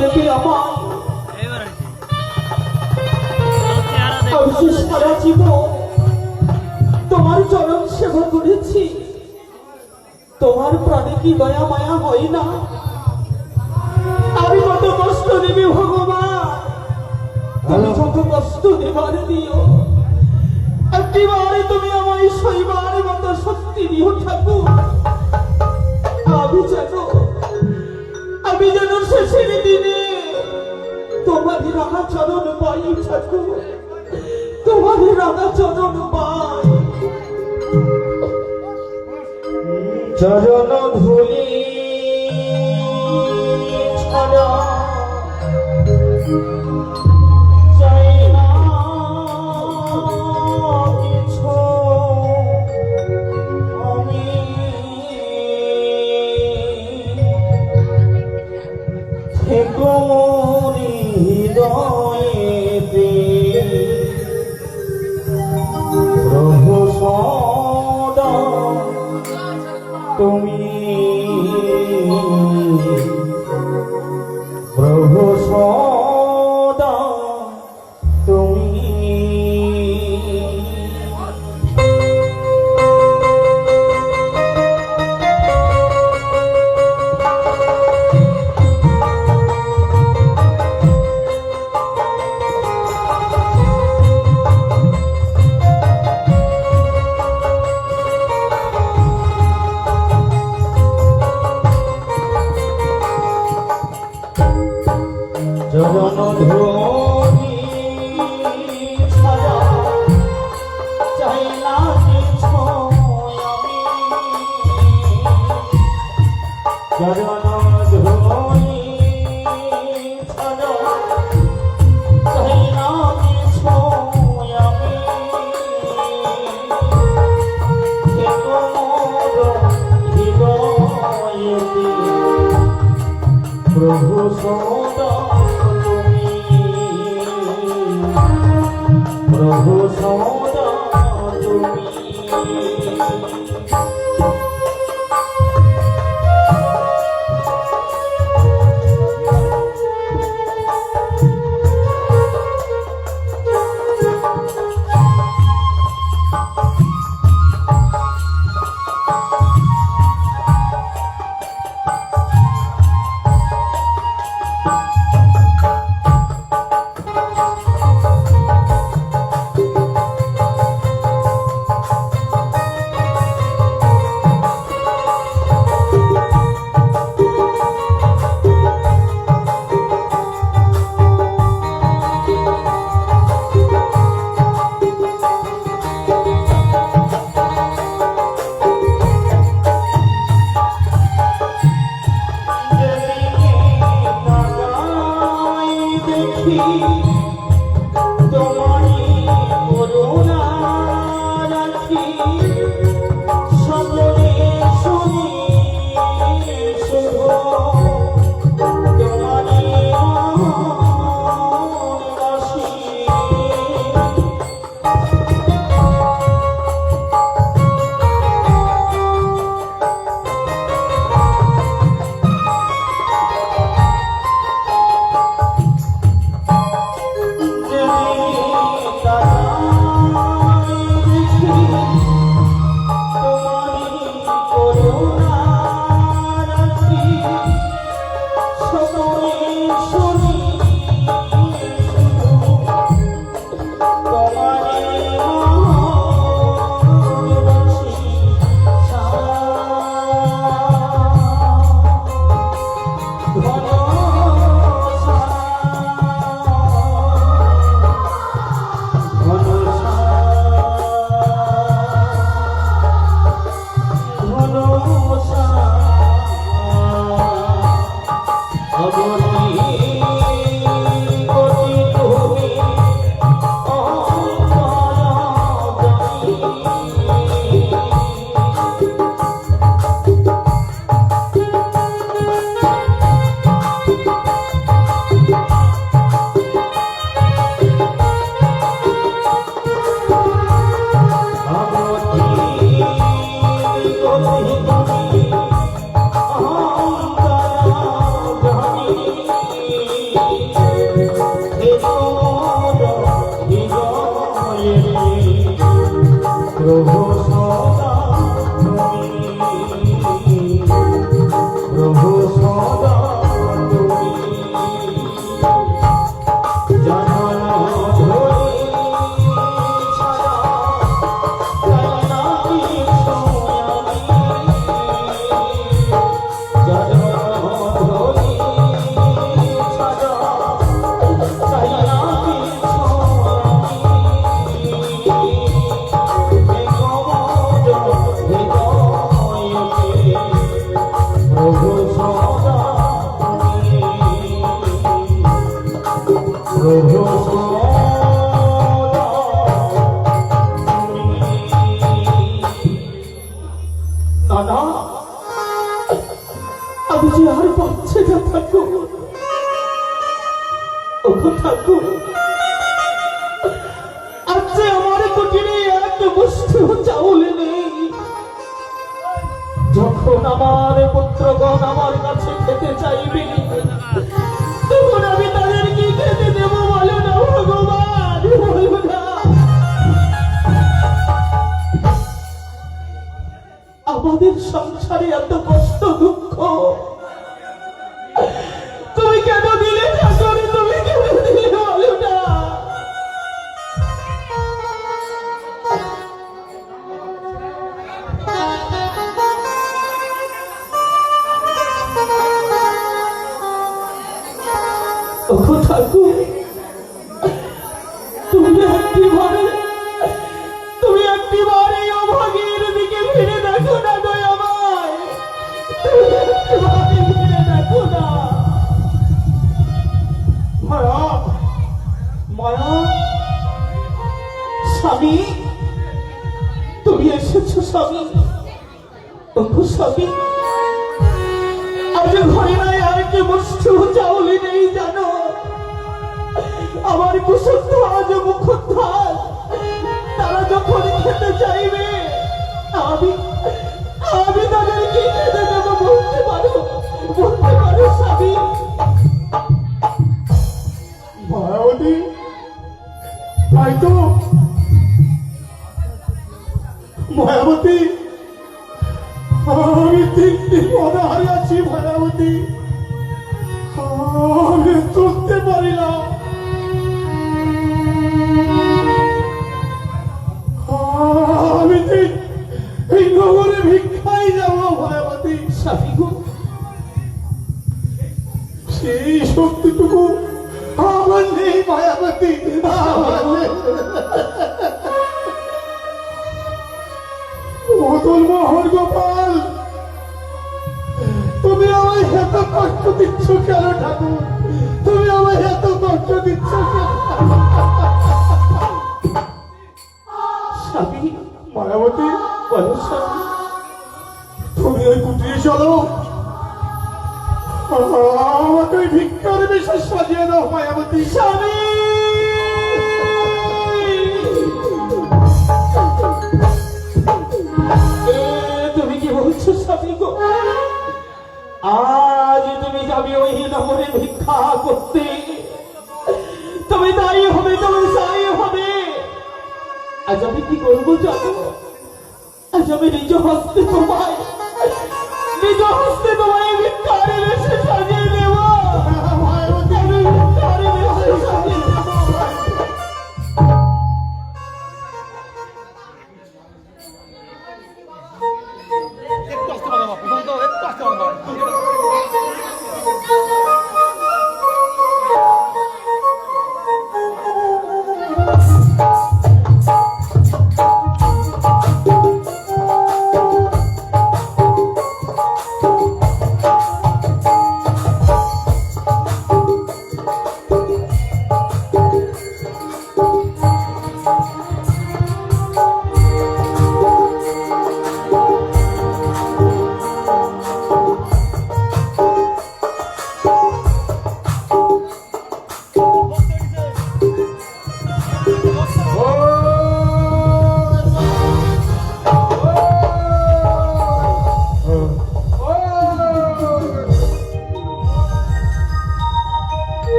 দেবে আমার। আমি সারা জীবন তোমার চরণ সেবা করেছি, তোমার প্রাণে কি দয়া মায়া হয় না? আমি কত কষ্ট দেবে ভগবান, তুমি যত কষ্ট দেবার দিও, একেবারে তুমি আমায় সইবার মতো শক্তি দিও ঠাকুর। আমি যেন শেষের দিনে তোমার রাঙা চরণ পাই ঠাকুর, তোমার রাঙা চরণ পাই। চরণ ধুলি ছাড়া চাই না কিছু আমি, থেকো হৃদয়েতে প্রভু সদা তুমি, প্রভু সদা তুমি। চরণ ধুলি ছাড়া চাই না কিছু আমি, চরণ ধুলি ছাড়া চাই না কিছু আমি, থেকো হৃদয়েতে প্রভু সদা তুমি, প্রভু সদা তুমি। ভগবতী আমাকে যে আর পাচ্ছে না ঠাকুর। ওগো ঠাকুর, আজ যে আমার কুটিরে এক মুষ্টি চাউল নেই। যখন আমার পুত্রগণ আমার কাছে খেতে চাইবে, তখন আমি তাদের কি খেতে দেব বলো না ভগবান, বলো না। আমাদের সংসারে এত কষ্ট দুঃখ তুমি কেন দিলে ঠাকুর, তুমি কেন দিলে বলো না। ওগো ঠাকুর, তুমি একটিবারে অভাগীর দিকে ফিরে দেখো না গো আমায়, তুমি একটিবারে ফিরে দেখো না। মায়া, মায়া, স্বামী তুমি এসেছো স্বামী। ওগো স্বামী, আজ ঘরে নাই আর কি মুষ্টি চাউল নেই জানো। আমার কুসুমধ্বজ মুখোদ্ধার তারা যখন খেতে চাইবে, আমি তাদের কি খেতে দেবো বলতে পারো স্বামী। মায়াবতী, তাই তো মায়াবতী, আমি তিনটি অনাহারে আছি মায়াবতী, আমি চলতে পারি না। আমি এই নগরে ভিক্ষাই যাব মায়াবতী। স্বামী গো, সেই শক্তিটুকু আমার নেই মায়াবতী, আমার নেই। মদন মোহন গোপাল, তুমি আমায় এত কষ্ট দিচ্ছ কেন ঠাকুর, তুমি আমায় এত কষ্ট দিচ্ছ কেন? স্বামী মায়াবতী, বলো স্বামী। তুমি ওই কুটিরে চলো, আমাকে ওই ভিক্ষার বেশে সাজিয়ে দাও মায়াবতী। স্বামী তুমি কি বলছো স্বামী গো? আজ তুমি যাবে ওই নগরে ভিক্ষা করতে, তুমি তাই হবে, তুমি তাই হবে। আজ আমি কি করবো জানো? আজ আমি নিজ হস্তে তোমায় ভিক্ষার বেশে সাজিয়ে দেব। আমি ভিক্ষার বেশে সাজিয়ে দেব।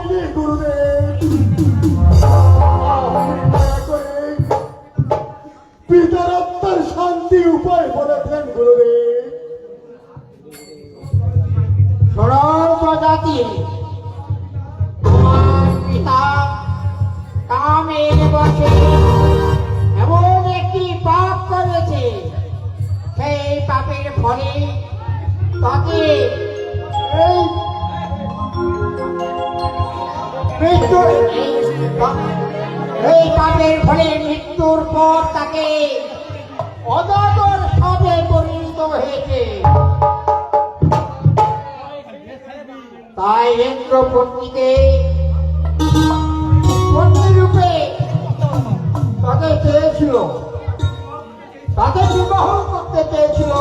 হয়নি গুরুদেব। আপনি দয়া করে পিতার আত্মার শান্তি উপায় বলেছেন গুরুদেব। সরল প্রজাতি তোমার পিতা কামের বশে এমন একটি পাপ করেছে, সেই পাপের ফলে তাকে এই এই পাপের ফলে মৃত্যুর পর তাকে অজাগর সাপে পরিণত হয়েছে। তাই ইন্দ্র পত্নীকে পত্নী রূপে তাকে চেয়েছিল, তাকে বিবাহ করতে চেয়েছিল।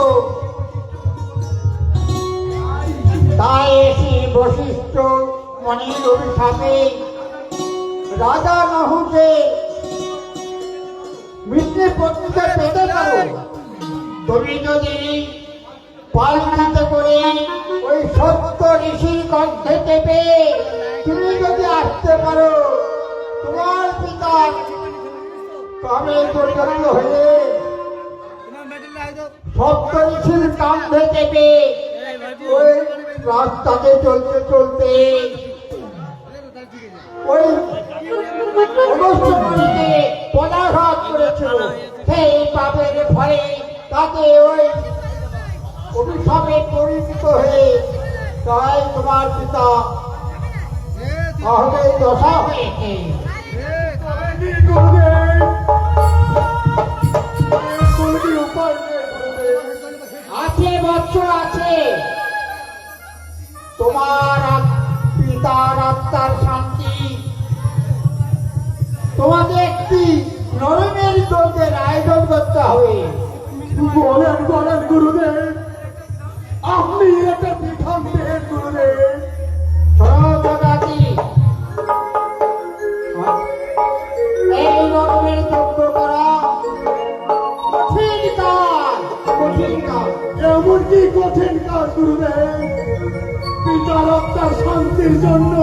তাই এসে বশিষ্ঠ মনির অভিশাপে রাজা নহুকে মিত্রে পত্নীকে পেতে পারো। তুমি যদি পালকিত করে ওই সত্য ঋষির কণ্ঠে চেপে তুমি যদি আসতে পারো, তোমার পিতা তবে পরিণত হয়ে সত্য ঋষির কাঁধে চেপে ওই রাস্তাতে চলতে চলতে ওই অনুষ্ঠানটিকে পদাঘাত করেছিল। সেই পাপের ফলে তাকে ওই অভিশাপে পরিণত হয়ে তাই তোমার পিতা তাহলে দশা হয়েছে। হয়নি গুরুদেব। কোনো কি উপায় নেই গুরুদেব। আছে বৎস আছে, তোমার পিতার আত্মার শান্তি তোমাকে একটি নরমের যজ্ঞের আয়োজন করতে হবে। বলেন বলেন গুরুদেব, আপনি এটা বিধান দেন গুরুদেব। সরদাদি এই নরমের যজ্ঞ করা কঠিন কাজ, কঠিন কাজ। এমন কি কঠিন কাজ গুরুদেব? পিতার আত্মার শান্তির জন্য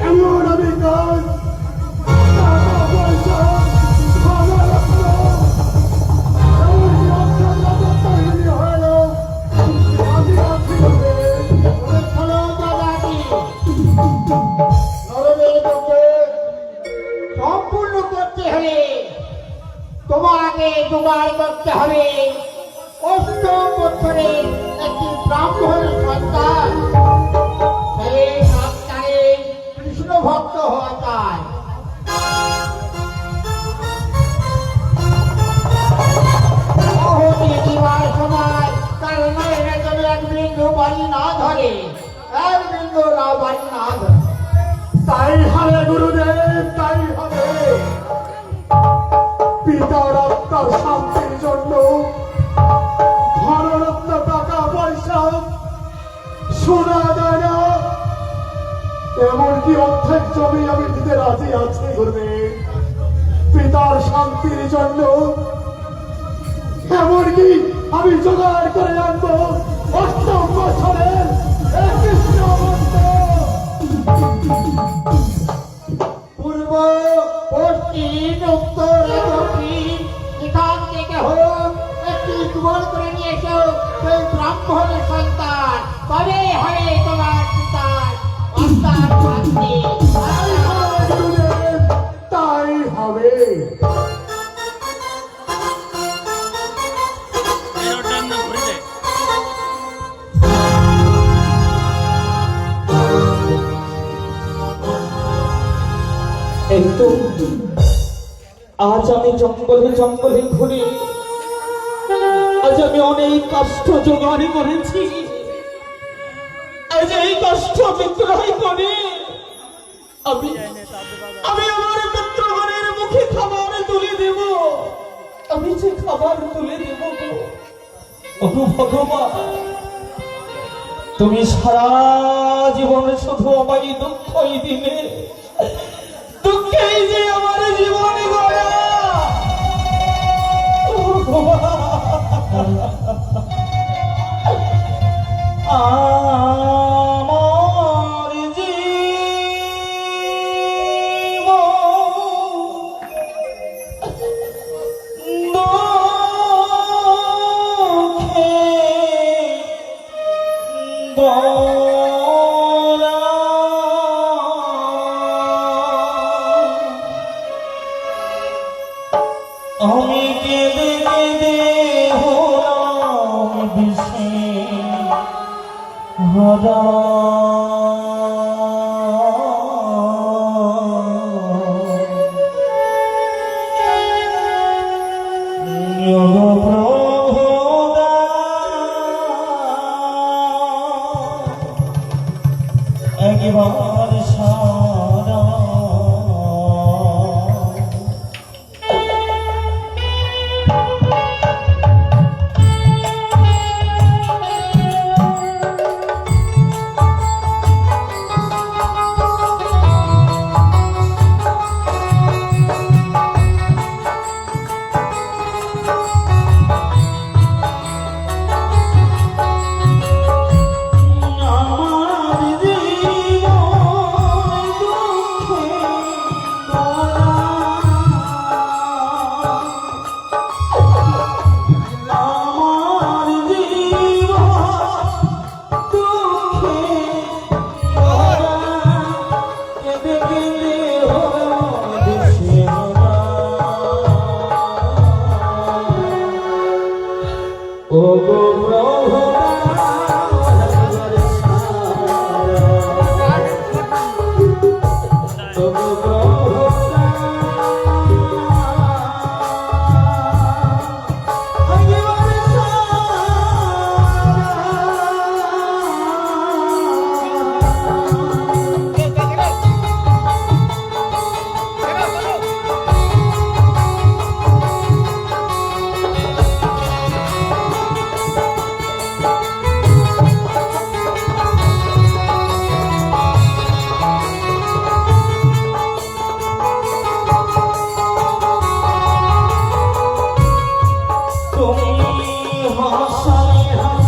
এমন আমি কাজ, টাকা পয়সা ধনরত্ন, এমনকি অর্থের ব্যবস্থা যদি হয়, আমি আছি গুরুদেব। সরদাদি নরমের যজ্ঞ সম্পূর্ণ করতে হলে তোমাকে জোগাড় করতে হবে অষ্টম বছরের একটি ব্রাহ্মণ সন্তান। সেই সন্তানের কৃষ্ণ ভক্ত হওয়া চায়। আহুতি দিবার সময় তার নয়নের জলে এক বিন্দু বাড়ি না ধরে, এক বিন্দু না বাড়ি না ধরে। তাই হবে গুরুদেব, তাই হবে। পিতার আত্মার শান্তির জন্য ধনরত্ন, টাকা পয়সা, সোনা দানা, এমনকি অর্ধেক জমি আমি দিতে রাজি আছি গুরুদেব। পিতার শান্তির জন্য এমনকি আমি জোগাড় করে আনবো অষ্টম বছরের এক কৃষ্ণ ভক্ত। পূর্ব পশ্চিম উত্তর দক্ষিণ এখান থেকে হোক একটি জোগাড় করে নিয়ে এসো সেই ব্রাহ্মণের সন্তান, তবে হবে তোমার পিতার আত্মার শান্তি। তাই হবে গুরুদেব, তাই হবে। কিন্তু আজ আমি জঙ্গলে জঙ্গলে ঘুরে আজ আমি অনেক কষ্ট জোগাড় করেছি। আজ এই কষ্ট বিদ্রোহ করে আমি আমি আমার মিত্রগণের মুখে খাবার তুলে দেব। আমি যে খাবার তুলে দেব গো, ওগো ভগবান, তুমি সারা জীবন শুধু আমায় দুঃখই দিলে। দুঃখেই যে আমার জীবন গড়া। ও ভগবান, আমার জীবন আমি কেঁদে কেঁদে হলাম দিশে হারা একবার সারা ও গো প্রভু তুমি হাসালে